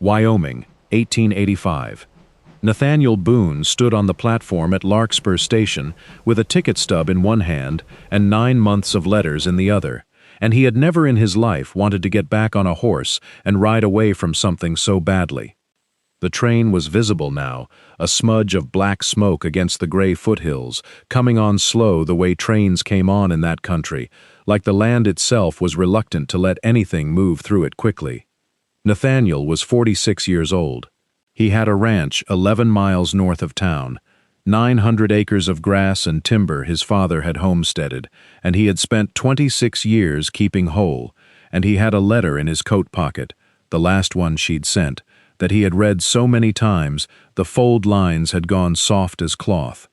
Wyoming, 1885. Nathaniel Boone stood on the platform at Larkspur Station with a ticket stub in one hand and 9 months of letters in the other, and he had never in his life wanted to get back on a horse and ride away from something so badly. The train was visible now, a smudge of black smoke against the gray foothills, coming on slow the way trains came on in that country, like the land itself was reluctant to let anything move through it quickly. Nathaniel was 46 years old. He had a ranch 11 miles north of town, 900 acres of grass and timber his father had homesteaded, and he had spent 26 years keeping whole, and he had a letter in his coat pocket, the last one she'd sent, that he had read so many times the fold lines had gone soft as cloth.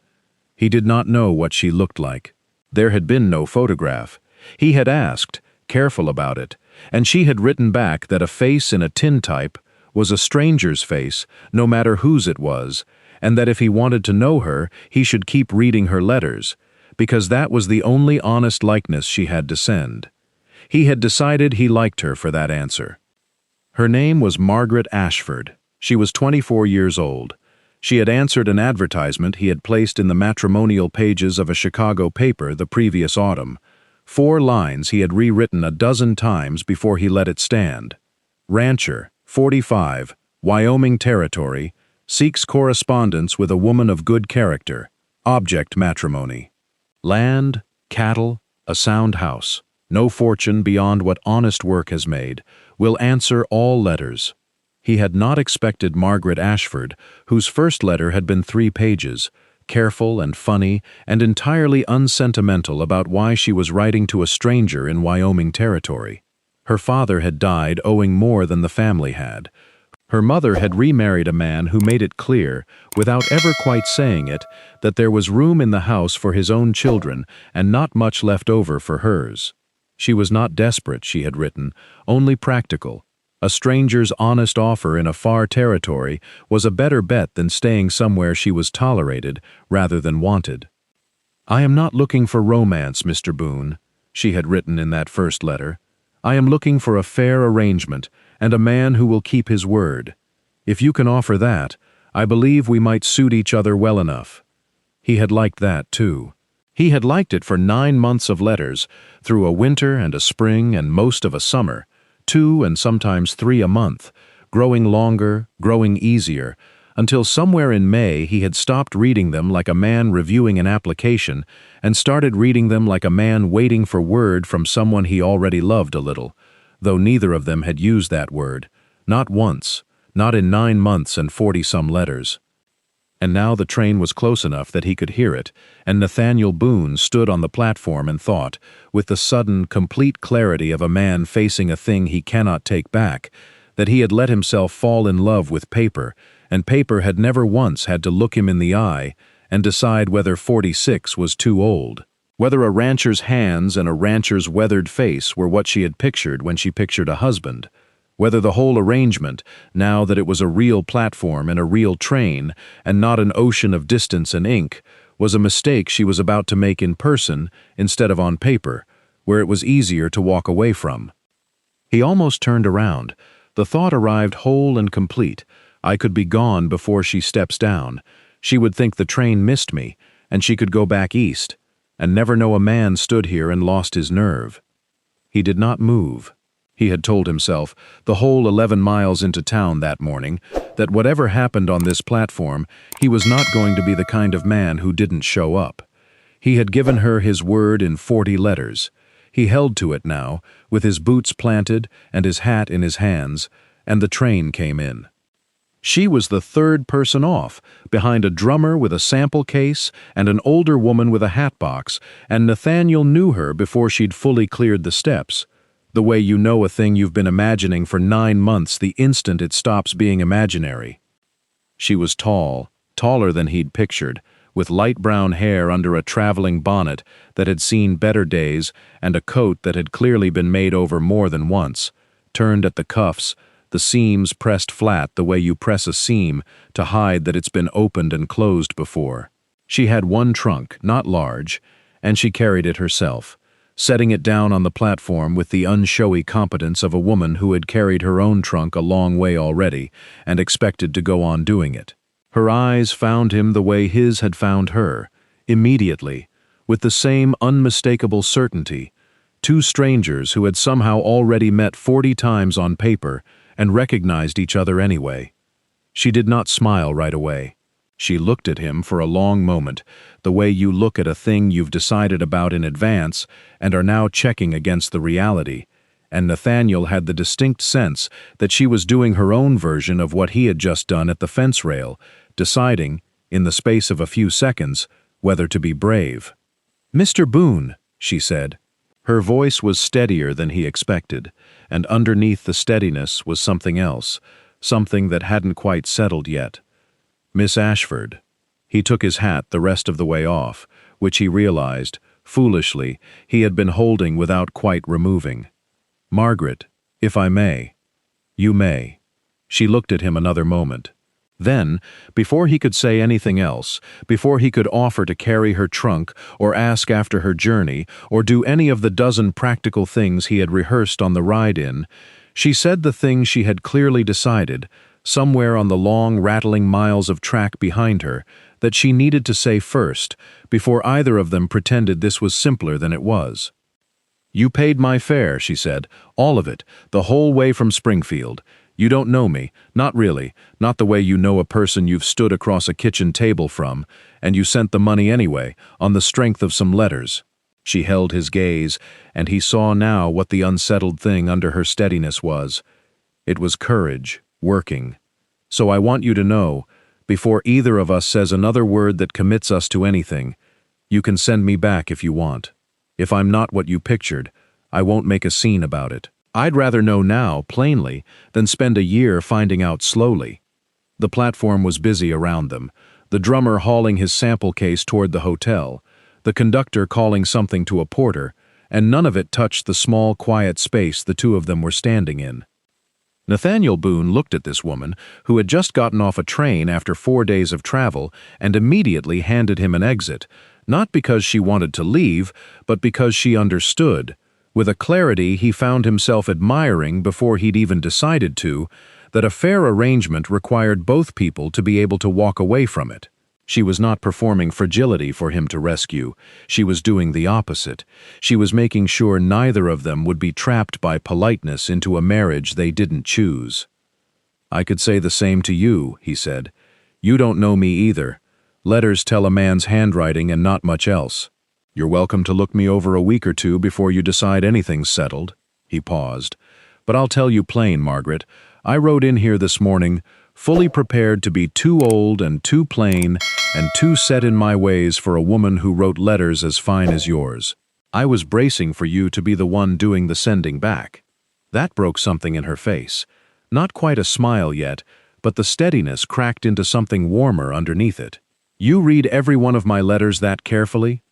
He did not know what she looked like. There had been no photograph. He had asked, careful about it, and she had written back that a face in a tintype was a stranger's face, no matter whose it was, and that if he wanted to know her, he should keep reading her letters, because that was the only honest likeness she had to send. He had decided he liked her for that answer. Her name was Margaret Ashford. She was 24 years old. She had answered an advertisement he had placed in the matrimonial pages of a Chicago paper the previous autumn. 4 lines he had rewritten a dozen times before he let it stand. Rancher, 45, Wyoming Territory, seeks correspondence with a woman of good character. Object matrimony. Land, cattle, a sound house, no fortune beyond what honest work has made, will answer all letters. He had not expected Margaret Ashford, whose first letter had been 3 pages, careful and funny and entirely unsentimental about why she was writing to a stranger in Wyoming Territory. Her father had died owing more than the family had. Her mother had remarried a man who made it clear, without ever quite saying it, that there was room in the house for his own children and not much left over for hers. She was not desperate, she had written, only practical. A stranger's honest offer in a far territory was a better bet than staying somewhere she was tolerated rather than wanted. "I am not looking for romance, Mr. Boone," she had written in that first letter. "I am looking for a fair arrangement and a man who will keep his word. If you can offer that, I believe we might suit each other well enough." He had liked that, too. He had liked it for 9 months of letters, through a winter and a spring and most of a summer, 2 and sometimes 3 a month, growing longer, growing easier, until somewhere in May he had stopped reading them like a man reviewing an application and started reading them like a man waiting for word from someone he already loved a little, though neither of them had used that word, not once, not in 9 months and 40-some letters. And now the train was close enough that he could hear it, and Nathaniel Boone stood on the platform and thought, with the sudden, complete clarity of a man facing a thing he cannot take back, that he had let himself fall in love with paper, and paper had never once had to look him in the eye and decide whether 46 was too old, whether a rancher's hands and a rancher's weathered face were what she had pictured when she pictured a husband, whether the whole arrangement, now that it was a real platform and a real train, and not an ocean of distance and ink, was a mistake she was about to make in person instead of on paper, where it was easier to walk away from. He almost turned around. The thought arrived whole and complete. I could be gone before she steps down. She would think the train missed me, and she could go back east, and never know a man stood here and lost his nerve. He did not move. He had told himself, the whole 11 miles into town that morning, that whatever happened on this platform, he was not going to be the kind of man who didn't show up. He had given her his word in 40 letters. He held to it now, with his boots planted and his hat in his hands, and the train came in. She was the 3rd person off, behind a drummer with a sample case and an older woman with a hat box, and Nathaniel knew her before she'd fully cleared the steps. The way you know a thing you've been imagining for 9 months the instant it stops being imaginary. She was tall, taller than he'd pictured, with light brown hair under a traveling bonnet that had seen better days and a coat that had clearly been made over more than once, turned at the cuffs, the seams pressed flat the way you press a seam to hide that it's been opened and closed before. She had one trunk, not large, and she carried it herself. setting it down on the platform with the unshowy competence of a woman who had carried her own trunk a long way already and expected to go on doing it. Her eyes found him the way his had found her, immediately, with the same unmistakable certainty, two strangers who had somehow already met 40 times on paper and recognized each other anyway. She did not smile right away. She looked at him for a long moment, the way you look at a thing you've decided about in advance and are now checking against the reality, and Nathaniel had the distinct sense that she was doing her own version of what he had just done at the fence rail, deciding, in the space of a few seconds, whether to be brave. "Mr. Boone," she said. Her voice was steadier than he expected, and underneath the steadiness was something else, something that hadn't quite settled yet. "Miss Ashford." He took his hat the rest of the way off, which he realized, foolishly, he had been holding without quite removing. "Margaret, if I may." "You may." She looked at him another moment. Then, before he could say anything else, before he could offer to carry her trunk or ask after her journey or do any of the dozen practical things he had rehearsed on the ride-in, she said the thing she had clearly decided, somewhere on the long, rattling miles of track behind her, that she needed to say first, before either of them pretended this was simpler than it was. "You paid my fare," she said, "all of it, the whole way from Springfield. You don't know me, not really, not the way you know a person you've stood across a kitchen table from, and you sent the money anyway, on the strength of some letters." She held his gaze, and he saw now what the unsettled thing under her steadiness was. It was courage, working. "So I want you to know, before either of us says another word that commits us to anything, you can send me back if you want. If I'm not what you pictured, I won't make a scene about it. I'd rather know now, plainly, than spend a year finding out slowly." The platform was busy around them, the drummer hauling his sample case toward the hotel, the conductor calling something to a porter, and none of it touched the small, quiet space the two of them were standing in. Nathaniel Boone looked at this woman, who had just gotten off a train after 4 days of travel, and immediately handed him an exit, not because she wanted to leave, but because she understood, with a clarity he found himself admiring before he'd even decided to, that a fair arrangement required both people to be able to walk away from it. She was not performing fragility for him to rescue. She was doing the opposite. She was making sure neither of them would be trapped by politeness into a marriage they didn't choose. "I could say the same to you," he said. "You don't know me either. Letters tell a man's handwriting and not much else. You're welcome to look me over a week or two before you decide anything's settled." He paused. "But I'll tell you plain, Margaret. I rode in here this morning, fully prepared to be too old and too plain and too set in my ways for a woman who wrote letters as fine as yours. I was bracing for you to be the one doing the sending back." That broke something in her face. Not quite a smile yet, but the steadiness cracked into something warmer underneath it. "You read every one of my letters that carefully?"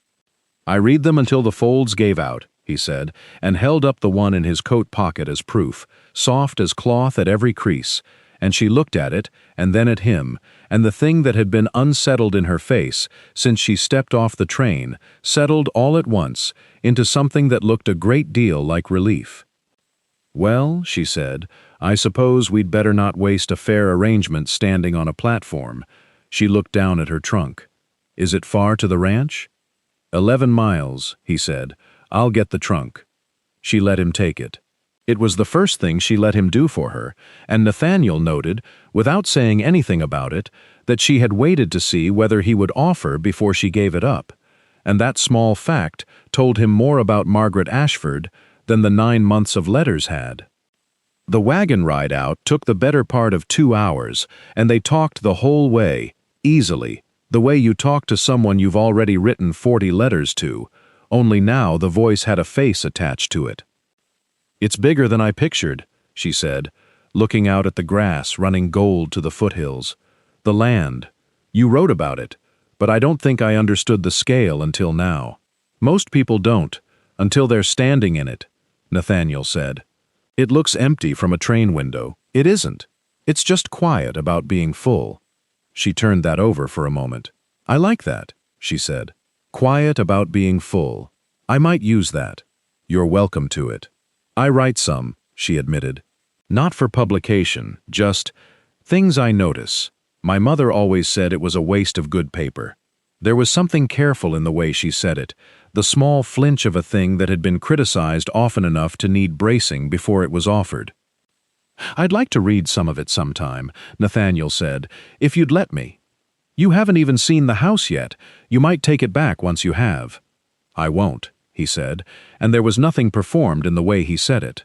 "I read them until the folds gave out," he said, and held up the one in his coat pocket as proof, soft as cloth at every crease, and she looked at it, and then at him, and the thing that had been unsettled in her face since she stepped off the train settled all at once into something that looked a great deal like relief. "Well," she said, "I suppose we'd better not waste a fair arrangement standing on a platform." She looked down at her trunk. "Is it far to the ranch?" 11 miles, he said. "I'll get the trunk." She let him take it. It was the first thing she let him do for her, and Nathaniel noted, without saying anything about it, that she had waited to see whether he would offer before she gave it up, and that small fact told him more about Margaret Ashford than the 9 months of letters had. The wagon ride out took the better part of 2 hours, and they talked the whole way, easily, the way you talk to someone you've already written 40 letters to, only now the voice had a face attached to it. "It's bigger than I pictured," she said, looking out at the grass running gold to the foothills. "The land. You wrote about it, but I don't think I understood the scale until now." "Most people don't, until they're standing in it," Nathaniel said. "It looks empty from a train window. It isn't. It's just quiet about being full." She turned that over for a moment. "I like that," she said. "Quiet about being full. I might use that." You're welcome to it. I write some, she admitted. Not for publication, just things I notice. My mother always said it was a waste of good paper. There was something careful in the way she said it, the small flinch of a thing that had been criticized often enough to need bracing before it was offered. I'd like to read some of it sometime, Nathaniel said, if you'd let me. You haven't even seen the house yet. You might take it back once you have. I won't, he said, and there was nothing performed in the way he said it.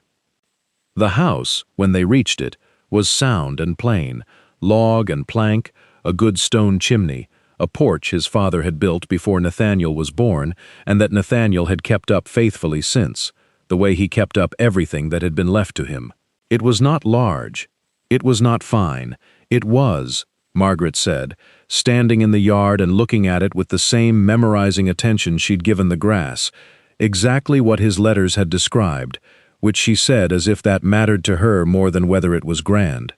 The house, when they reached it, was sound and plain, log and plank, a good stone chimney, a porch his father had built before Nathaniel was born, and that Nathaniel had kept up faithfully since, the way he kept up everything that had been left to him. It was not large. It was not fine. It was, Margaret said, standing in the yard and looking at it with the same memorizing attention she'd given the grass, exactly what his letters had described, which she said as if that mattered to her more than whether it was grand.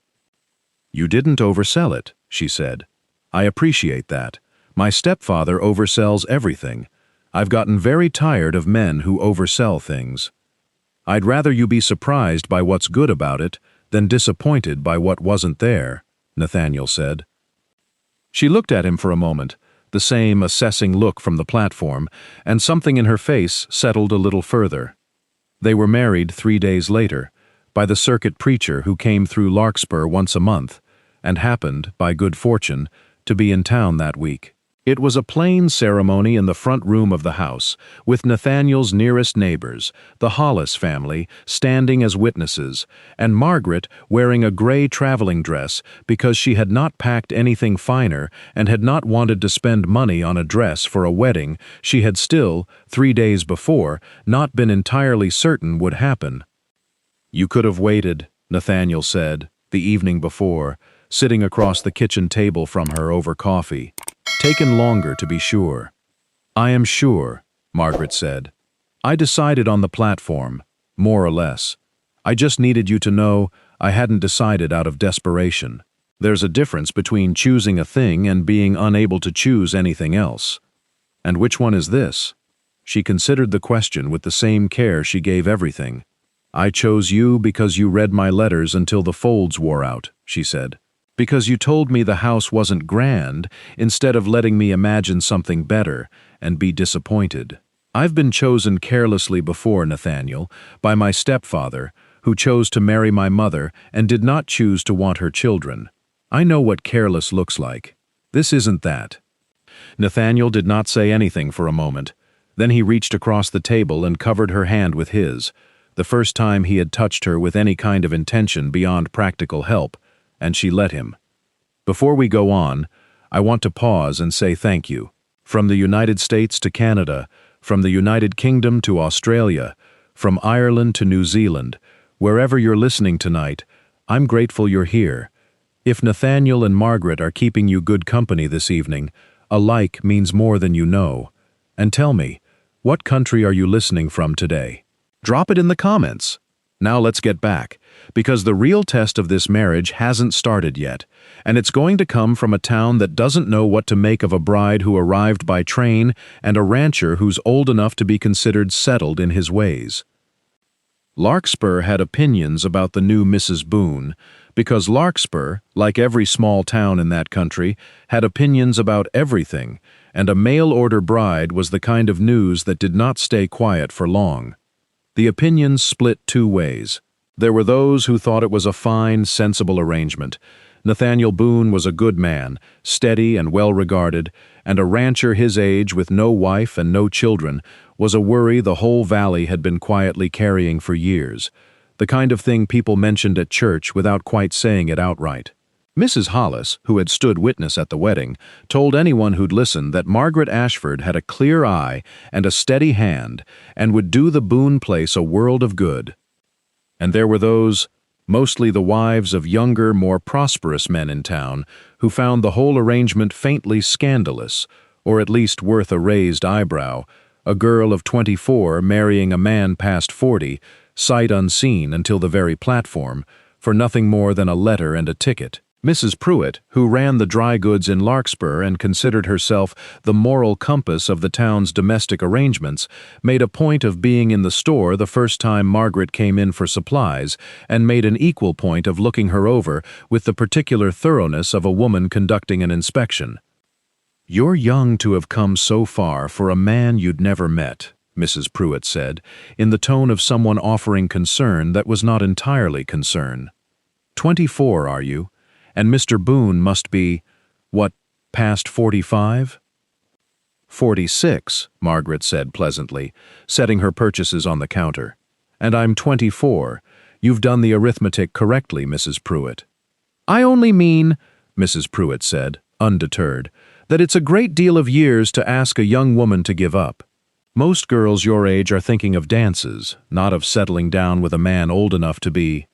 You didn't oversell it, she said. I appreciate that. My stepfather oversells everything. I've gotten very tired of men who oversell things. I'd rather you be surprised by what's good about it than disappointed by what wasn't there, Nathaniel said. She looked at him for a moment, the same assessing look from the platform, and something in her face settled a little further. They were married 3 days later, by the circuit preacher who came through Larkspur once a month, and happened, by good fortune, to be in town that week. It was a plain ceremony in the front room of the house, with Nathaniel's nearest neighbors, the Hollis family, standing as witnesses, and Margaret wearing a gray traveling dress because she had not packed anything finer and had not wanted to spend money on a dress for a wedding she had still, 3 days before, not been entirely certain would happen. You could have waited, Nathaniel said, the evening before, sitting across the kitchen table from her over coffee. Taken longer, to be sure. I am sure, Margaret said. I decided on the platform, more or less. I just needed you to know I hadn't decided out of desperation. There's a difference between choosing a thing and being unable to choose anything else. And which one is this? She considered the question with the same care she gave everything. I chose you because you read my letters until the folds wore out, she said. Because you told me the house wasn't grand, instead of letting me imagine something better and be disappointed. I've been chosen carelessly before, Nathaniel, by my stepfather, who chose to marry my mother and did not choose to want her children. I know what careless looks like. This isn't that. Nathaniel did not say anything for a moment. Then he reached across the table and covered her hand with his, the first time he had touched her with any kind of intention beyond practical help, and she let him. Before we go on, I want to pause and say thank you. From the United States to Canada, from the United Kingdom to Australia, from Ireland to New Zealand, wherever you're listening tonight, I'm grateful you're here. If Nathaniel and Margaret are keeping you good company this evening, a like means more than you know. And tell me, what country are you listening from today? Drop it in the comments. Now let's get back, because the real test of this marriage hasn't started yet, and it's going to come from a town that doesn't know what to make of a bride who arrived by train and a rancher who's old enough to be considered settled in his ways. Larkspur had opinions about the new Mrs. Boone, because Larkspur, like every small town in that country, had opinions about everything, and a mail-order bride was the kind of news that did not stay quiet for long. The opinions split 2 ways. There were those who thought it was a fine, sensible arrangement. Nathaniel Boone was a good man, steady and well-regarded, and a rancher his age with no wife and no children was a worry the whole valley had been quietly carrying for years, the kind of thing people mentioned at church without quite saying it outright. Mrs. Hollis, who had stood witness at the wedding, told anyone who'd listened that Margaret Ashford had a clear eye and a steady hand and would do the Boone place a world of good. And there were those, mostly the wives of younger, more prosperous men in town, who found the whole arrangement faintly scandalous, or at least worth a raised eyebrow, a girl of 24 marrying a man past 40, sight unseen until the very platform, for nothing more than a letter and a ticket. Mrs. Pruitt, who ran the dry goods in Larkspur and considered herself the moral compass of the town's domestic arrangements, made a point of being in the store the first time Margaret came in for supplies, and made an equal point of looking her over with the particular thoroughness of a woman conducting an inspection. "You're young to have come so far for a man you'd never met," Mrs. Pruitt said, in the tone of someone offering concern that was not entirely concern. 24, are you? And Mr. Boone must be, what, past 45? 46, Margaret said pleasantly, setting her purchases on the counter. And I'm 24. You've done the arithmetic correctly, Mrs. Pruitt. I only mean, Mrs. Pruitt said, undeterred, that it's a great deal of years to ask a young woman to give up. Most girls your age are thinking of dances, not of settling down with a man old enough to be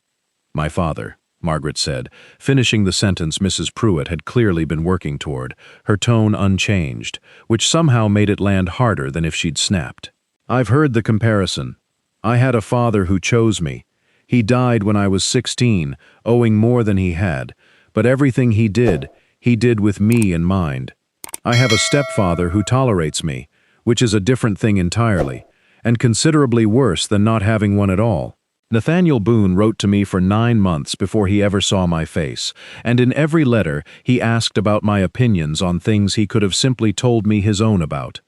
my father, Margaret said, finishing the sentence Mrs. Pruitt had clearly been working toward, her tone unchanged, which somehow made it land harder than if she'd snapped. I've heard the comparison. I had a father who chose me. He died when I was 16, owing more than he had, but everything he did with me in mind. I have a stepfather who tolerates me, which is a different thing entirely, and considerably worse than not having one at all. Nathaniel Boone wrote to me for 9 months before he ever saw my face, and in every letter he asked about my opinions on things he could have simply told me his own about.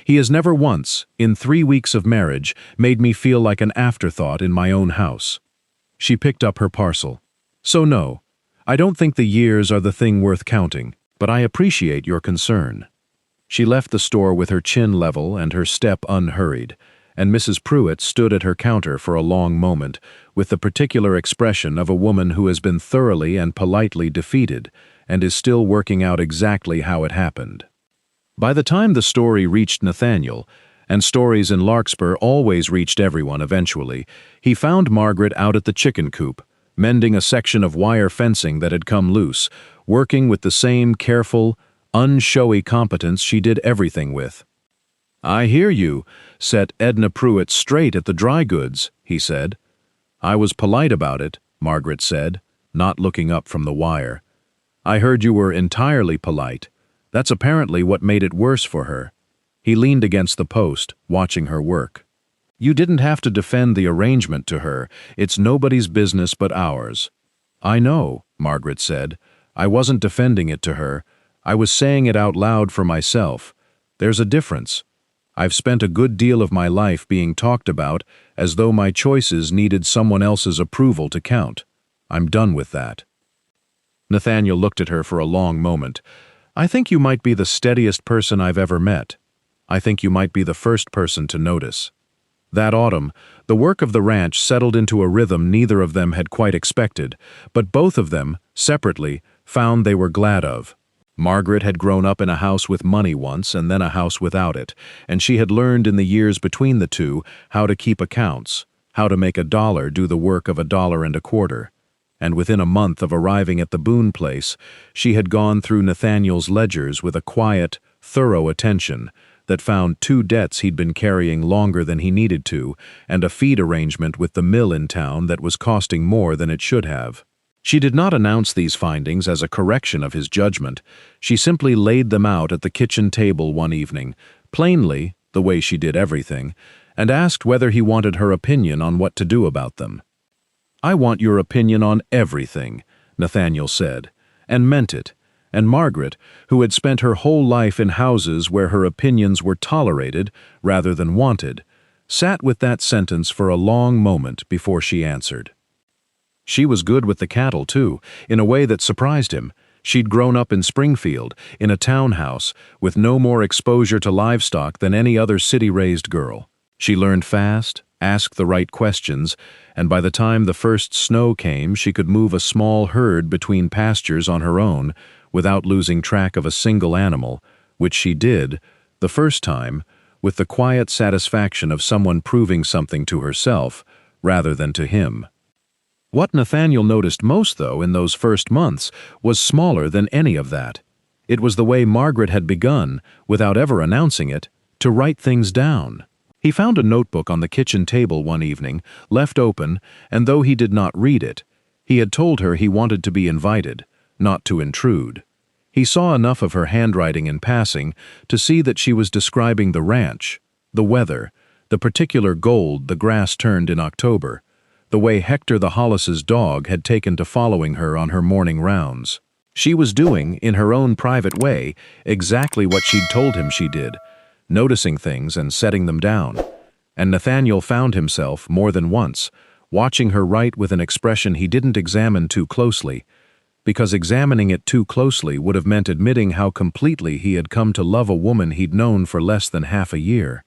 He has never once, in 3 weeks of marriage, made me feel like an afterthought in my own house. She picked up her parcel. So no, I don't think the years are the thing worth counting, but I appreciate your concern. She left the store with her chin level and her step unhurried, and Mrs. Pruitt stood at her counter for a long moment, with the particular expression of a woman who has been thoroughly and politely defeated, and is still working out exactly how it happened. By the time the story reached Nathaniel, and stories in Larkspur always reached everyone eventually, he found Margaret out at the chicken coop, mending a section of wire fencing that had come loose, working with the same careful, unshowy competence she did everything with. I hear you, set Edna Pruitt straight at the dry goods, he said. I was polite about it, Margaret said, not looking up from the wire. I heard you were entirely polite. That's apparently what made it worse for her. He leaned against the post, watching her work. You didn't have to defend the arrangement to her. It's nobody's business but ours. I know, Margaret said. I wasn't defending it to her. I was saying it out loud for myself. There's a difference. I've spent a good deal of my life being talked about as though my choices needed someone else's approval to count. I'm done with that. Nathaniel looked at her for a long moment. I think you might be the steadiest person I've ever met. I think you might be the first person to notice. That autumn, the work of the ranch settled into a rhythm neither of them had quite expected, but both of them, separately, found they were glad of. Margaret had grown up in a house with money once and then a house without it, and she had learned in the years between the two how to keep accounts, how to make $1 do the work of $1.25. And within a month of arriving at the Boone place, she had gone through Nathaniel's ledgers with a quiet, thorough attention that found 2 debts he'd been carrying longer than he needed to, and a feed arrangement with the mill in town that was costing more than it should have. She did not announce these findings as a correction of his judgment. She simply laid them out at the kitchen table one evening, plainly, the way she did everything, and asked whether he wanted her opinion on what to do about them. I want your opinion on everything, Nathaniel said, and meant it, and Margaret, who had spent her whole life in houses where her opinions were tolerated rather than wanted, sat with that sentence for a long moment before she answered. She was good with the cattle, too, in a way that surprised him. She'd grown up in Springfield, in a townhouse, with no more exposure to livestock than any other city-raised girl. She learned fast, asked the right questions, and by the time the first snow came, she could move a small herd between pastures on her own without losing track of a single animal, which she did, the first time, with the quiet satisfaction of someone proving something to herself rather than to him. What Nathaniel noticed most, though, in those first months was smaller than any of that. It was the way Margaret had begun, without ever announcing it, to write things down. He found a notebook on the kitchen table one evening, left open, and though he did not read it, he had told her he wanted to be invited, not to intrude. He saw enough of her handwriting in passing to see that she was describing the ranch, the weather, the particular gold the grass turned in October, the way Hector the Hollis's dog had taken to following her on her morning rounds. She was doing, in her own private way, exactly what she'd told him she did, noticing things and setting them down. And Nathaniel found himself, more than once, watching her write with an expression he didn't examine too closely, because examining it too closely would have meant admitting how completely he had come to love a woman he'd known for less than half a year.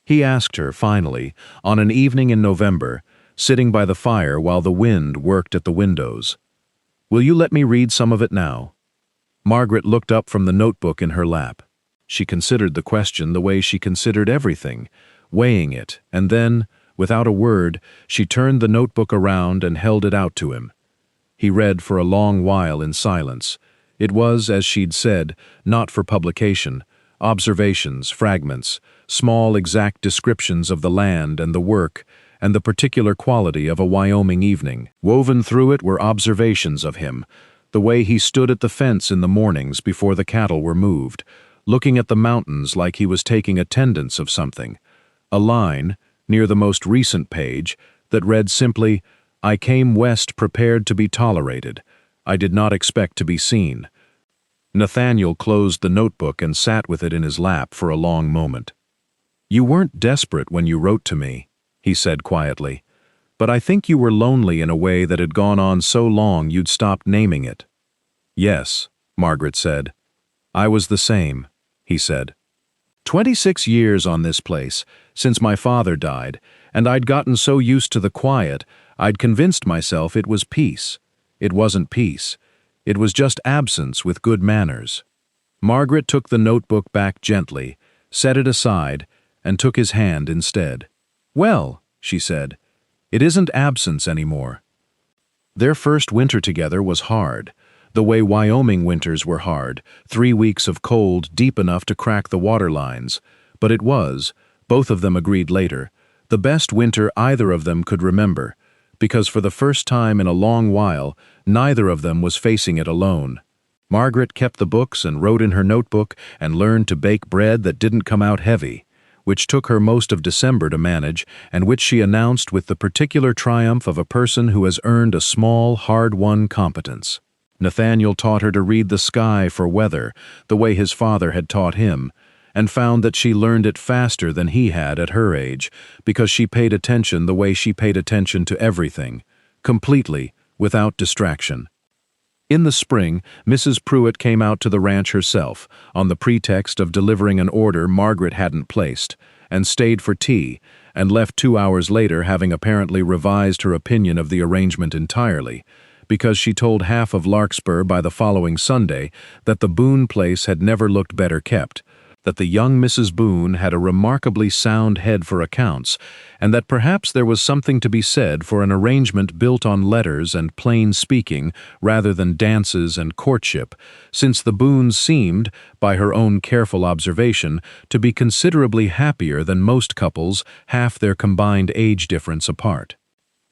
He asked her, finally, on an evening in November, sitting by the fire while the wind worked at the windows, "Will you let me read some of it now?" Margaret looked up from the notebook in her lap. She considered the question the way she considered everything, weighing it, and then, without a word, she turned the notebook around and held it out to him. He read for a long while in silence. It was, as she'd said, not for publication, observations, fragments, small exact descriptions of the land and the work, and the particular quality of a Wyoming evening. Woven through it were observations of him, the way he stood at the fence in the mornings before the cattle were moved, looking at the mountains like he was taking attendance of something. A line, near the most recent page, that read simply, "I came west prepared to be tolerated. I did not expect to be seen." Nathaniel closed the notebook and sat with it in his lap for a long moment. "You weren't desperate when you wrote to me," he said quietly, "but I think you were lonely in a way that had gone on so long you'd stopped naming it." "Yes," Margaret said. "I was the same," he said. 26 years on this place, since my father died, and I'd gotten so used to the quiet, I'd convinced myself it was peace. It wasn't peace. It was just absence with good manners." Margaret took the notebook back gently, set it aside, and took his hand instead. "Well," she said, "it isn't absence anymore." Their first winter together was hard, the way Wyoming winters were hard, 3 weeks of cold deep enough to crack the water lines, but it was, both of them agreed later, the best winter either of them could remember, because for the first time in a long while, neither of them was facing it alone. Margaret kept the books and wrote in her notebook and learned to bake bread that didn't come out heavy, which took her most of December to manage, and which she announced with the particular triumph of a person who has earned a small, hard-won competence. Nathaniel taught her to read the sky for weather, the way his father had taught him, and found that she learned it faster than he had at her age, because she paid attention the way she paid attention to everything, completely, without distraction. In the spring, Mrs. Pruitt came out to the ranch herself, on the pretext of delivering an order Margaret hadn't placed, and stayed for tea, and left 2 hours later having apparently revised her opinion of the arrangement entirely, because she told half of Larkspur by the following Sunday that the Boone place had never looked better kept, that the young Mrs. Boone had a remarkably sound head for accounts, and that perhaps there was something to be said for an arrangement built on letters and plain speaking rather than dances and courtship, since the Boones seemed, by her own careful observation, to be considerably happier than most couples half their combined age difference apart.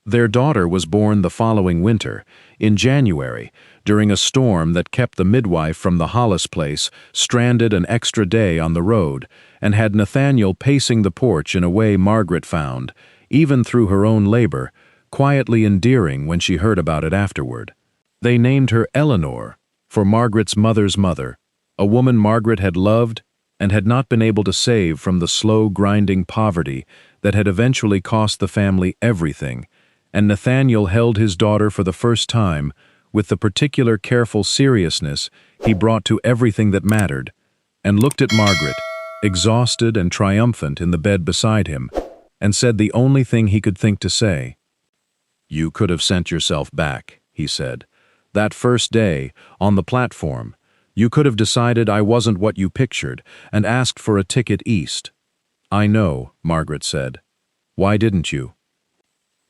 Their daughter was born the following winter, in January, during a storm that kept the midwife from the Hollis place stranded an extra day on the road, and had Nathaniel pacing the porch in a way Margaret found, even through her own labor, quietly endearing when she heard about it afterward. They named her Eleanor, for Margaret's mother's mother, a woman Margaret had loved and had not been able to save from the slow, grinding poverty that had eventually cost the family everything, and Nathaniel held his daughter for the first time with the particular careful seriousness he brought to everything that mattered, and looked at Margaret, exhausted and triumphant in the bed beside him, and said the only thing he could think to say. "You could have sent yourself back," he said. "That first day, on the platform, you could have decided I wasn't what you pictured and asked for a ticket east." "I know," Margaret said. "Why didn't you?"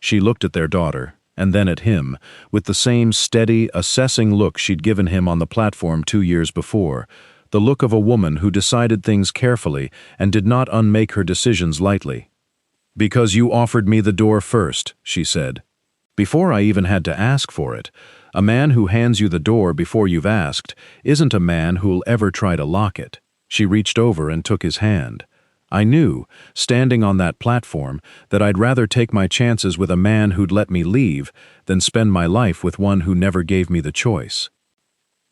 She looked at their daughter, and then at him, with the same steady, assessing look she'd given him on the platform 2 years before, the look of a woman who decided things carefully and did not unmake her decisions lightly. "Because you offered me the door first," she said. "Before I even had to ask for it, A man who hands you the door before you've asked isn't a man who'll ever try to lock it. She reached over and took his hand. I knew, standing on that platform, that I'd rather take my chances with a man who'd let me leave than spend my life with one who never gave me the choice.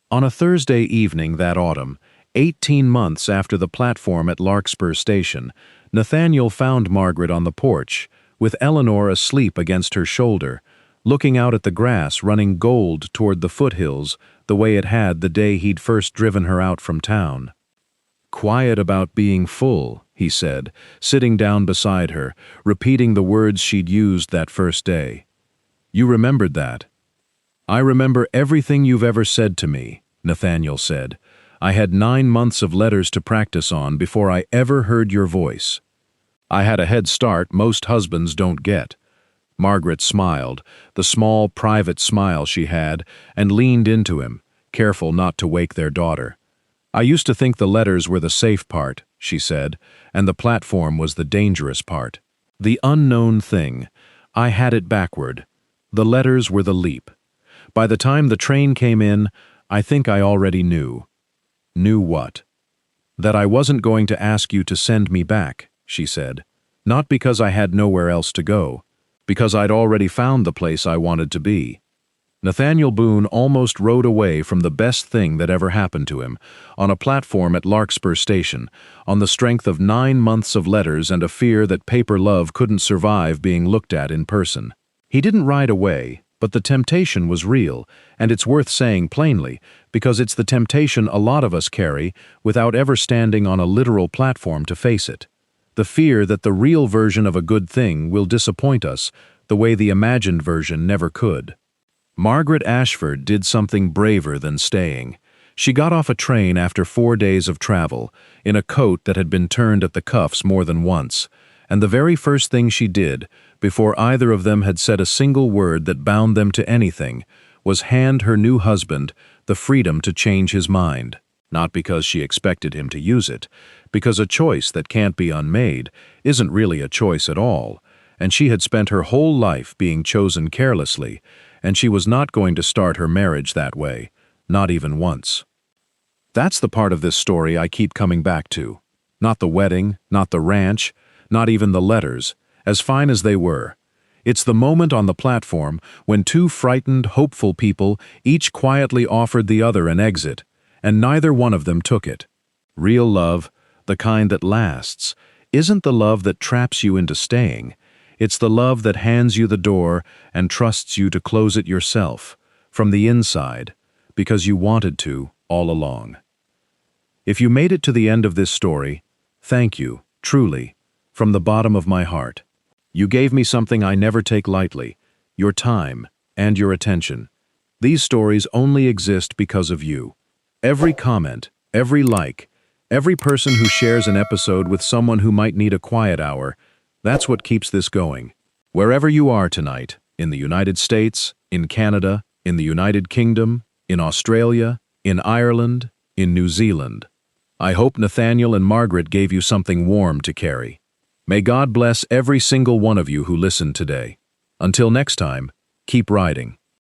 On a Thursday evening that autumn, 18 months after the platform at Larkspur Station, Nathaniel found Margaret on the porch, with Eleanor asleep against her shoulder, looking out at the grass running gold toward the foothills the way it had the day he'd first driven her out from town. "Quiet about being full," he said, sitting down beside her, repeating the words she'd used that first day. "You remembered that." "I remember everything you've ever said to me," Nathaniel said. "I had 9 months of letters to practice on before I ever heard your voice. I had a head start most husbands don't get." Margaret smiled, the small, private smile she had, and leaned into him, careful not to wake their daughter. "I used to think the letters were the safe part," she said, "and the platform was the dangerous part. The unknown thing. I had it backward. The letters were the leap. By the time the train came in, I think I already knew." "Knew what?" "That I wasn't going to ask you to send me back," she said. "Not because I had nowhere else to go. Because I'd already found the place I wanted to be." Nathaniel Boone almost rode away from the best thing that ever happened to him, on a platform at Larkspur Station, on the strength of 9 months of letters and a fear that paper love couldn't survive being looked at in person. He didn't ride away, but the temptation was real, and it's worth saying plainly, because it's the temptation a lot of us carry without ever standing on a literal platform to face it. The fear that the real version of a good thing will disappoint us the way the imagined version never could. Margaret Ashford did something braver than staying. She got off a train after 4 days of travel, in a coat that had been turned at the cuffs more than once, and the very first thing she did, before either of them had said a single word that bound them to anything, was hand her new husband the freedom to change his mind. Not because she expected him to use it, because a choice that can't be unmade isn't really a choice at all, and she had spent her whole life being chosen carelessly, and she was not going to start her marriage that way, not even once. That's the part of this story I keep coming back to. Not the wedding, not the ranch, not even the letters, as fine as they were. It's the moment on the platform when two frightened, hopeful people each quietly offered the other an exit, and neither one of them took it. Real love, the kind that lasts, isn't the love that traps you into staying. It's the love that hands you the door and trusts you to close it yourself, from the inside, because you wanted to all along. If you made it to the end of this story, thank you, truly, from the bottom of my heart. You gave me something I never take lightly, your time and your attention. These stories only exist because of you. Every comment, every like, every person who shares an episode with someone who might need a quiet hour, that's what keeps this going. Wherever you are tonight, in the United States, in Canada, in the United Kingdom, in Australia, in Ireland, in New Zealand, I hope Nathaniel and Margaret gave you something warm to carry. May God bless every single one of you who listened today. Until next time, keep riding.